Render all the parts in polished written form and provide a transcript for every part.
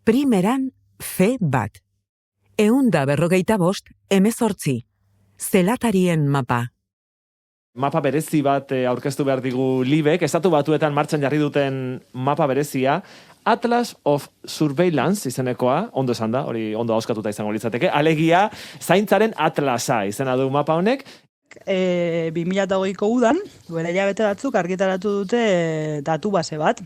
Primeran C1. 155, 18. Zelatarien mapa. Mapa berezi bat aurkeztu behar digu Libek, Estatu Batuetan martxan jarri duten mapa berezia, Atlas of Surveillance izenekoa, ondo esan da, hori ondo auskatuta izango litzateke, alegia zaintzaren atlasa izena du mapa honek. 2008ko udan, duela hilabete batzuk argitaratu dute datu base bat.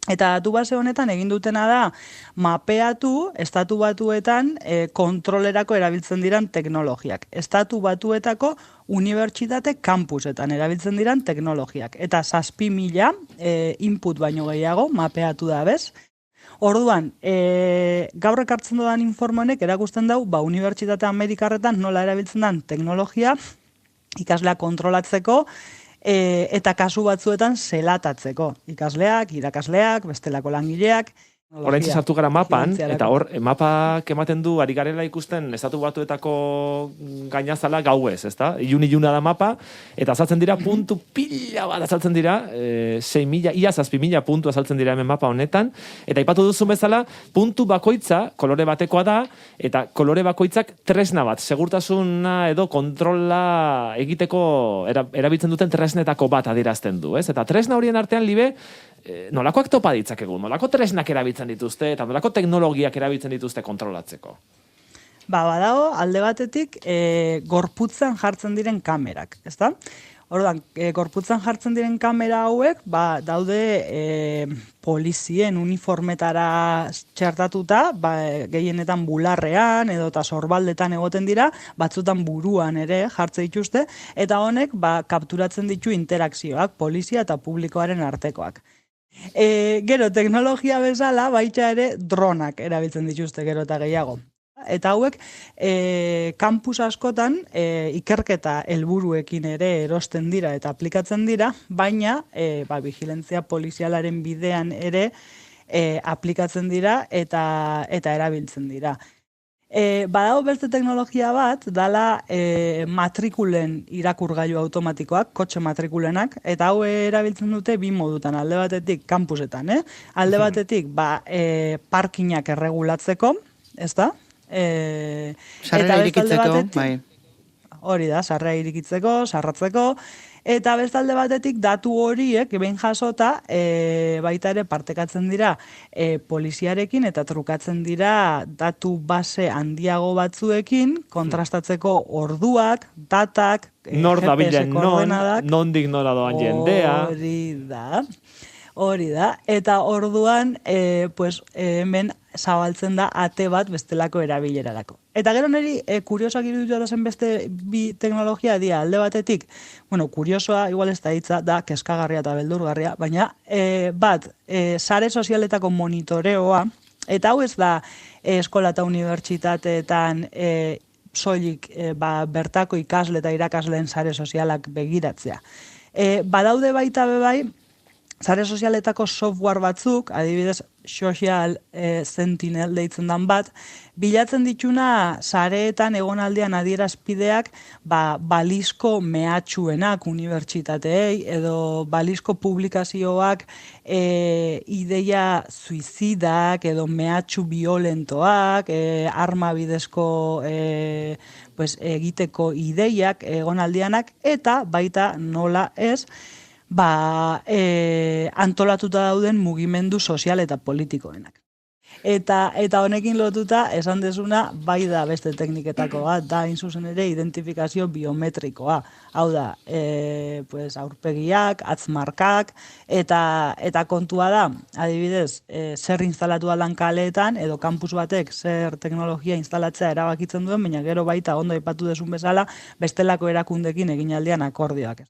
Eta datu base honetan egin dutena da mapeatu Estatu Batuetan kontrolerako erabiltzen diran teknologiak. Estatu Batuetako unibertsitate kampusetan erabiltzen diran teknologiak. Eta 7.000 input baino gehiago mapeatu da bez. Orduan, gaur ekartzen dudan informonek erakusten dau, unibertsitate amerikarretan nola erabiltzen den teknologia ikaslea kontrolatzeko, eta kasu batzuetan zelatatzeko. Ikasleak, irakasleak, bestelako langileak. Oraintxe sartu gara mapan, eta hor, mapak ematen du, ari garela ikusten, Estatu Batuetako gainazala gauez, ezta? Iluna da mapa, eta azaltzen dira puntu pila bat azaltzen dira, 6.000, ia 7.000 puntu azaltzen dira hemen mapa honetan, eta ipatu duzun bezala, puntu bakoitza, kolore batekoa da, eta kolore bakoitzak tresna bat, segurtasuna edo kontrola egiteko erabiltzen duten tresnetako bat adierazten du, ez? Eta tresna horien artean, Libe, nolakoak topa ditzakegu, nolako tresnak erabiltzen dituzte, eta nolako teknologiak erabiltzen dituzte kontrolatzeko? Badago, alde batetik, gorputzan jartzen diren kamerak, ezta? Orduan, gorputzan jartzen diren kamera hauek, daude polizien uniformetara txertatuta, gehienetan bularrean edo eta sorbaldetan egoten dira, batzutan buruan ere jartze dituzte, eta honek kapturatzen ditu interakzioak, polizia eta publikoaren artekoak. Gero, teknologia bezala, baita ere dronak erabiltzen dituzte gero eta gehiago. Eta hauek, kampus askotan, ikerketa helburuekin ere erosten dira eta aplikatzen dira, baina, vigilantzia polizialaren bidean ere aplikatzen dira eta erabiltzen dira. Badago beste teknologia bat, dala matrikulen irakurgailu automatikoak, kotxe matrikulenak, eta hau erabiltzen dute bi modutan, alde batetik kampusetan, alde batetik parkinak erregulatzeko, ez da? Sarrera irikitzeko, bai. Hori da, sarrera irikitzeko, sarratzeko, eta bestalde batetik datu horiek behin jasota baita ere partekatzen dira poliziarekin eta trukatzen dira datu base handiago batzuekin kontrastatzeko orduak, datak, nor dabilen nondik nora doan jendea. Hori da, eta orduan hemen zabaltzen da ate bat bestelako erabilerarako. Eta gero niri kuriosoak iruditu zen beste bi teknologia dira alde batetik, kuriosoa, igual ez da hitza, da kezkagarria eta beldurgarria, baina sare sozialetako monitoreoa, eta hau ez da eskola eta unibertsitateetan soilik bertako ikasle eta irakasleen sare sozialak begiratzea. Badaude baita bebai, sare sozialetako software batzuk, adibidez Social Sentinel deitzen dan bat, bilatzen dituna sareetan egonaldian adierazpideak balizko mehatxuenak unibertsitateei edo balizko publikazioak ideia suizidak edo mehatxu violentoak, arma bidezko egiteko ideiak egonaldianak eta baita nola ez, antolatuta dauden mugimendu sozial eta politikoenak. Eta honekin lotuta, esan dezuna, bai da beste tekniketako bat, da zuzen ere identifikazio biometrikoa. Hau da, aurpegiak, atzmarkak, eta kontua da, adibidez, zer instalatu alan kaleetan, edo kampus batek zer teknologia instalatzea erabakitzen duen, baina gero baita ondo aipatu desun bezala, bestelako erakundekin egin aldian akordioak.